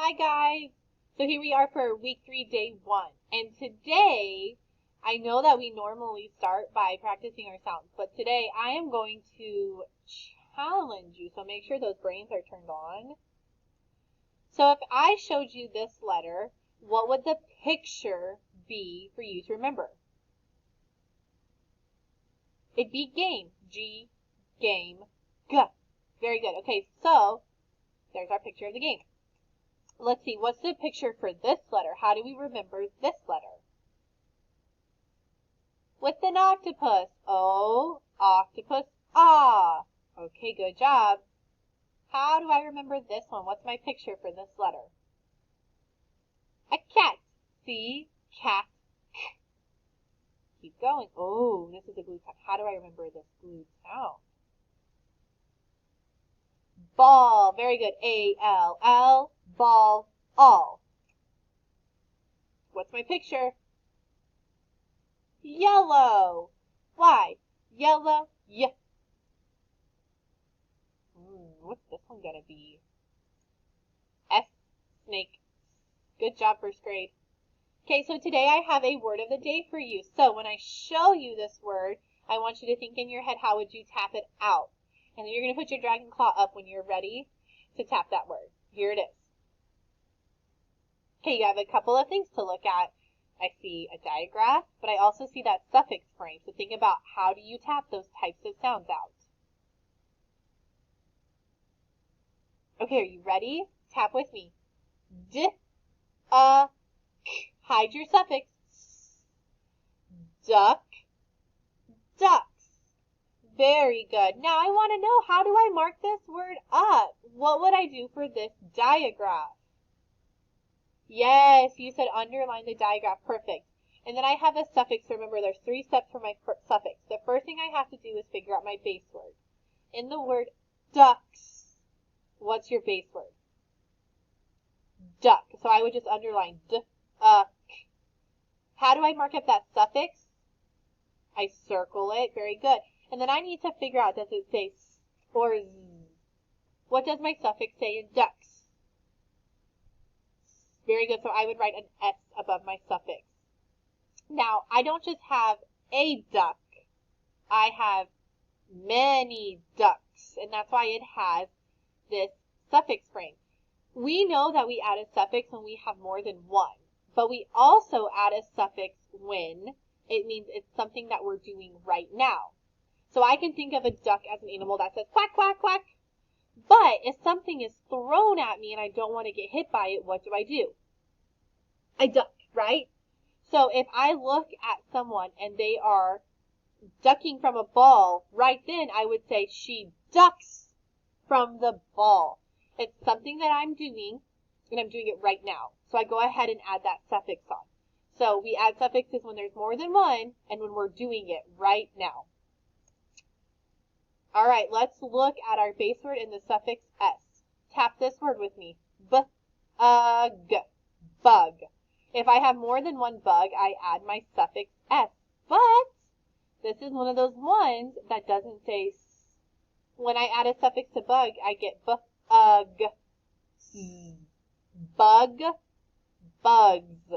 Hi guys! So here we are for week 3, day 1. And today, I know that we normally start by practicing our sounds, but today I am going to challenge you. So make sure those brains are turned on. So if I showed you this letter, what would the picture be for you to remember? It'd be game. G, game, G. Very good. Okay, so there's our picture of the game. Let's see, what's the picture for this letter? How do we remember this letter? With an octopus. O, octopus, ah. Okay, good job. How do I remember this one? What's my picture for this letter? A cat. C, cat, k. Keep going. Oh, this is a glued sound. How do I remember this glued sound? Ball. Very good. A-L-L. Ball. All. What's my picture? Yellow. Why? Yellow. Y. What's this one gonna be? S. Snake. Good job, first grade. Okay, so today I have a word of the day for you. So when I show you this word, I want you to think in your head, how would you tap it out? And then you're going to put your dragon claw up when you're ready to tap that word. Here it is. Okay, you have a couple of things to look at. I see a digraph, but I also see that suffix frame. So think about, how do you tap those types of sounds out? Okay, are you ready? Tap with me. D, k. Hide your suffix. Duck, ducks. Very good. Now I want to know, how do I mark this word up? What would I do for this digraph? Yes, you said underline the digraph. Perfect. And then I have a suffix. Remember, there's 3 steps for my suffix. The first thing I have to do is figure out my base word. In the word ducks, what's your base word? Duck. So I would just underline d, k. How do I mark up that suffix? I circle it. Very good. And then I need to figure out, does it say s or z? What does my suffix say in ducks? Very good. So I would write an S above my suffix. Now, I don't just have a duck. I have many ducks. And that's why it has this suffix frame. We know that we add a suffix when we have more than one. But we also add a suffix when it means it's something that we're doing right now. So I can think of a duck as an animal that says quack, quack, quack. But if something is thrown at me and I don't want to get hit by it, what do? I duck, right? So if I look at someone and they are ducking from a ball, right then I would say she ducks from the ball. It's something that I'm doing, and I'm doing it right now. So I go ahead and add that suffix on. So we add suffixes when there's more than one and when we're doing it right now. All right, let's look at our base word in the suffix S. Tap this word with me. B-ug, bug. If I have more than one bug, I add my suffix S. But this is one of those ones that doesn't say S. When I add a suffix to bug, I get b-ug. Bug, bugs.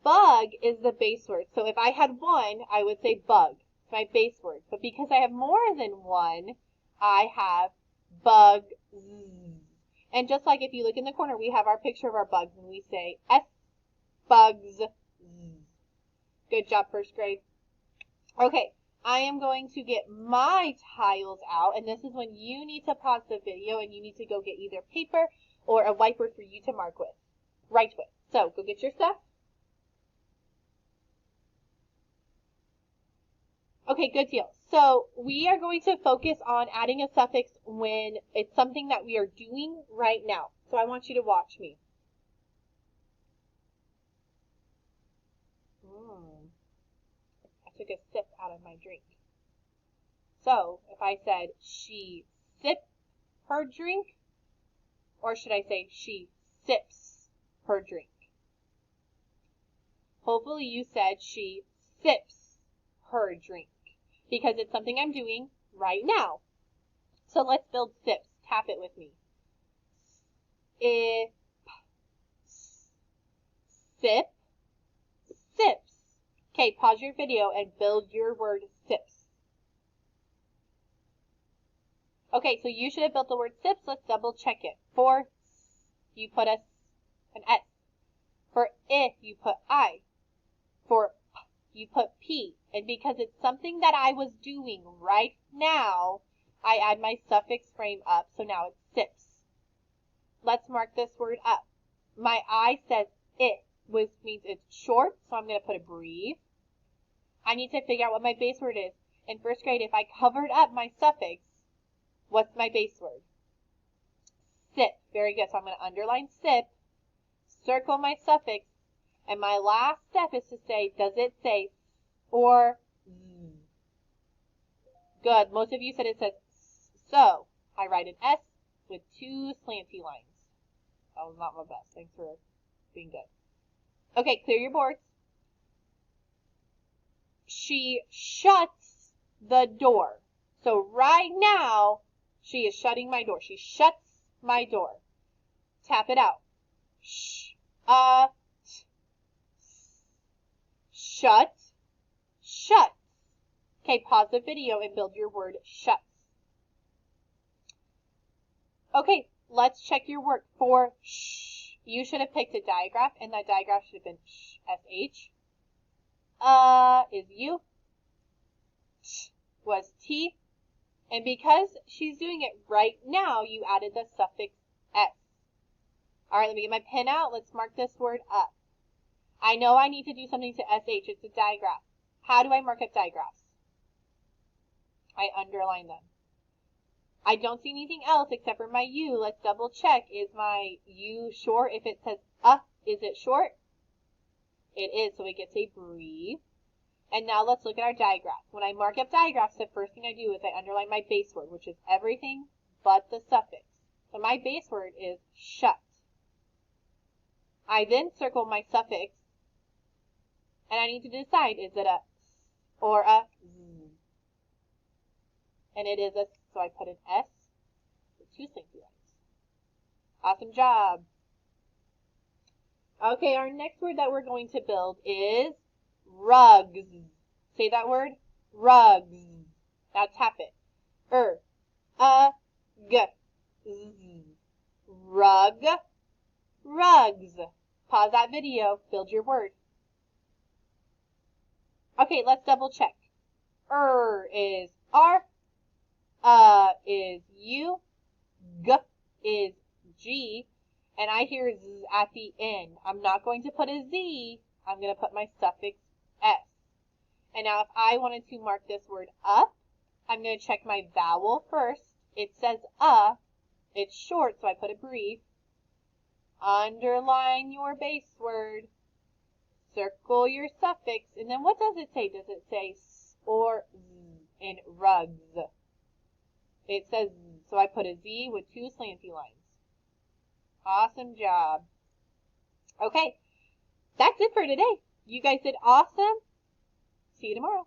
Bug is the base word. So if I had one, I would say bug. It's my base word. But because I have more than one, I have bugs. And just like if you look in the corner, we have our picture of our bugs and we say S, bugs. Good job, first grade. Okay, I am going to get my tiles out, and this is when you need to pause the video and you need to go get either paper or a whiteboard for you to write with. So go get your stuff. Okay, good deal. So we are going to focus on adding a suffix when it's something that we are doing right now. So I want you to watch me. I took a sip out of my drink. So if I said she sipped her drink, or should I say she sips her drink? Hopefully you said she sips her drink, because it's something I'm doing right now. So let's build sips. Tap it with me. Sip, sip, sips. Okay, pause your video and build your word sips. Okay, so you should have built the word sips. Let's double check it. For s, you put an S. For I, you put I. For p, you put P. And because it's something that I was doing right now, I add my suffix frame up, so now it's sips. Let's mark this word up. My I says it, which means it's short, so I'm going to put a brief. I need to figure out what my base word is. In first grade, if I covered up my suffix, what's my base word? Sip. Very good. So I'm going to underline sip, circle my suffix, and my last step is to say, does it say or z? Good. Most of you said it says so. I write an S with two slanty lines. That was not my best. Thanks for being good. Okay, clear your boards. She shuts the door. So right now, she is shutting my door. She shuts my door. Tap it out. Sh, t, shut, shuts. Okay, pause the video and build your word shuts. Okay, let's check your work for sh. You should have picked a digraph, and that digraph should have been sh, S-H. Is U. T was T. And because she's doing it right now, you added the suffix S. All right, let me get my pen out. Let's mark this word up. I know I need to do something to SH. It's a digraph. How do I mark up digraphs? I underline them. I don't see anything else except for my U. Let's double check. Is my U short? If it says is it short? It is, so it gets a brief. And now let's look at our digraphs. When I mark up digraphs, the first thing I do is I underline my base word, which is everything but the suffix. So my base word is shut. I then circle my suffix, and I need to decide, is it a s or a z? And it is a, so I put an S with two slanty lines. Awesome job. Okay, our next word that we're going to build is rugs. Say that word, rugs. Now tap it. G, z. Rug, rugs. Pause that video, build your word. Okay, let's double check. Is R, is U, G is G, and I hear Z at the end. I'm not going to put a Z, I'm going to put my suffix S. And now if I wanted to mark this word up, I'm going to check my vowel first. It says it's short, so I put a brief. Underline your base word. Circle your suffix. And then what does it say? Does it say S or Z in rugs? It says Z, so I put a Z with two slanty lines. Awesome job. Okay, that's it for today. You guys did awesome. See you tomorrow.